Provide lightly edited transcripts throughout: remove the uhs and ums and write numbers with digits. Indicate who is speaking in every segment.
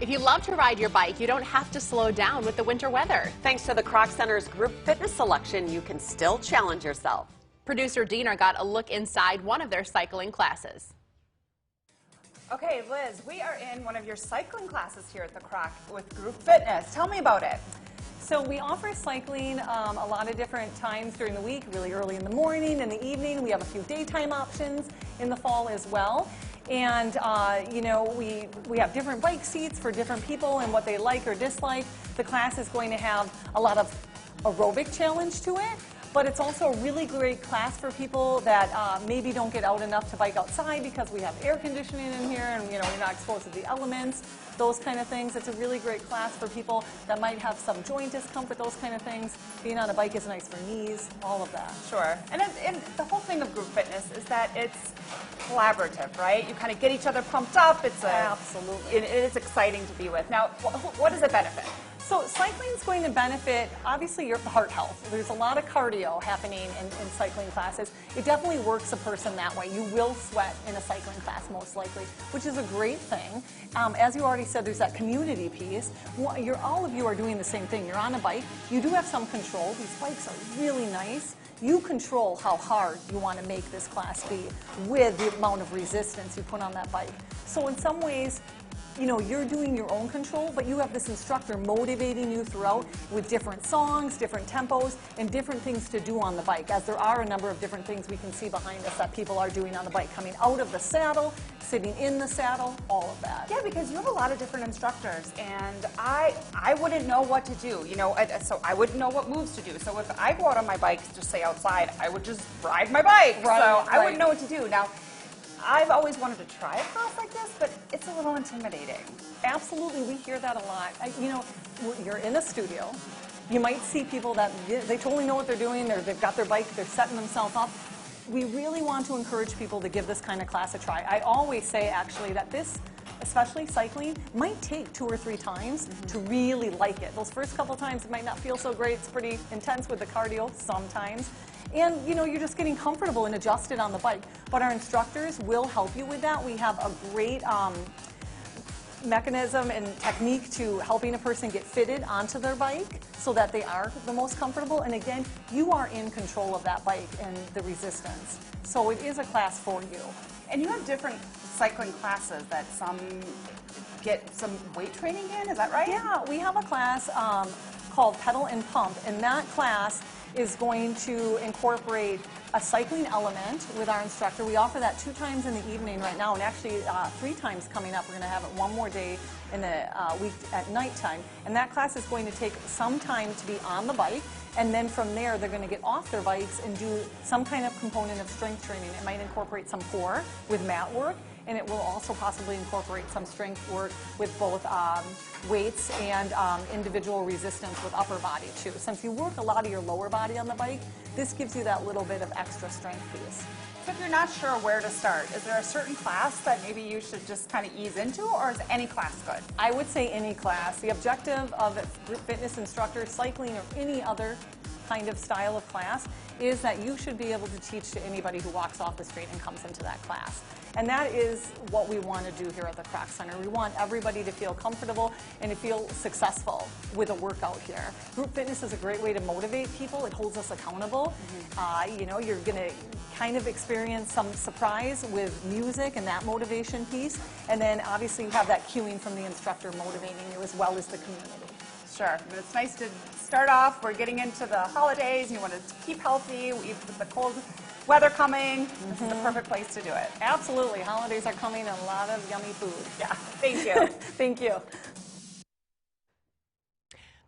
Speaker 1: If you love to ride your bike, you don't have to slow down with the winter weather.
Speaker 2: Thanks to the Kroc Center's group fitness selection, you can still challenge yourself.
Speaker 1: Producer Dina got a look inside one of their cycling classes.
Speaker 3: Okay, Liz, we are in one of your cycling classes here at the Kroc with group fitness. Tell me about it.
Speaker 4: So we offer cycling a lot of different times during the week, really early in the morning, in the evening. We have a few daytime options in the fall as well. And, you know, we have different bike seats for different people and what they like or dislike. The class is going to have a lot of aerobic challenge to it, but it's also a really great class for people that maybe don't get out enough to bike outside because we have air conditioning in here and, you know, you're not exposed to the elements, those kind of things. It's a really great class for people that might have some joint discomfort, those kind of things. Being on a bike is nice for knees, all of that.
Speaker 3: Sure. And the whole thing of group fitness is that it's collaborative, right? You kind of get each other pumped up.
Speaker 4: Absolutely.
Speaker 3: It is exciting to be with. Now, what does it benefit?
Speaker 4: So cycling is going to benefit, obviously, your heart health. There's a lot of cardio happening in cycling classes. It definitely works a person that way. You will sweat in a cycling class, most likely, which is a great thing. As you already said, there's that community piece. All of you are doing the same thing. You're on a bike. You do have some control. These bikes are really nice. You control how hard you want to make this class be with the amount of resistance you put on that bike. So in some ways, you know, you're doing your own control, but you have this instructor motivating you throughout with different songs, different tempos, and different things to do on the bike, as there are a number of different things we can see behind us that people are doing on the bike, coming out of the saddle, sitting in the saddle, all of that.
Speaker 3: Yeah, because you have a lot of different instructors, and I wouldn't know what to do, you know, so I wouldn't know what moves to do. So if I go out on my bike, just say outside, I would just ride my bike.
Speaker 4: Right,
Speaker 3: so I wouldn't know what to do. Now, I've always wanted to try a class like this, but it's a little intimidating.
Speaker 4: Absolutely, we hear that a lot. You know, you're in a studio. You might see people that they totally know what they're doing. They've got their bike. They're setting themselves up. We really want to encourage people to give this kind of class a try. I always say, actually, that this, especially cycling, might take 2 or 3 times to really like it. Those first couple times, it might not feel so great. It's pretty intense with the cardio sometimes. And, you know, you're just getting comfortable and adjusted on the bike. But our instructors will help you with that. We have a great mechanism and technique to helping a person get fitted onto their bike so that they are the most comfortable. And again, you are in control of that bike and the resistance. So it is a class for you.
Speaker 3: And you have different cycling classes that some get some weight training in, is that right?
Speaker 4: Yeah, we have a class called Pedal and Pump, and that class is going to incorporate a cycling element with our instructor. We offer that 2 times in the evening right now, and actually 3 times coming up. We're going to have it one more day in the week at nighttime. And that class is going to take some time to be on the bike, and then from there they're going to get off their bikes and do some kind of component of strength training. It might incorporate some core with mat work, and it will also possibly incorporate some strength work with both weights and individual resistance with upper body too. Since you work a lot of your lower body on the bike, this gives you that little bit of extra strength piece.
Speaker 3: So if you're not sure where to start, is there a certain class that maybe you should just kind of ease into, or is any class good?
Speaker 4: I would say any class. The objective of a group fitness instructor, cycling or any other kind of style of class, is that you should be able to teach to anybody who walks off the street and comes into that class. And that is what we want to do here at the Kroc Center. We want everybody to feel comfortable and to feel successful with a workout here. Group fitness is a great way to motivate people. It holds us accountable. You know, you're going to kind of experience some surprise with music and that motivation piece. And then obviously you have that cueing from the instructor motivating you as well as the community.
Speaker 3: Sure. But it's nice to start off. We're getting into the holidays. You want to keep healthy with the cold weather coming. This is the perfect place to do it.
Speaker 4: Absolutely. Holidays are coming and a lot of yummy food.
Speaker 3: Yeah. Thank you.
Speaker 4: Thank you.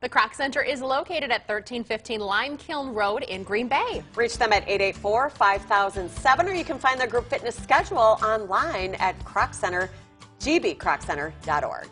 Speaker 1: The Kroc Center is located at 1315 Lime Kiln Road in Green Bay.
Speaker 2: Reach them at 884-5007, or you can find their group fitness schedule online at gbcroccenter.org.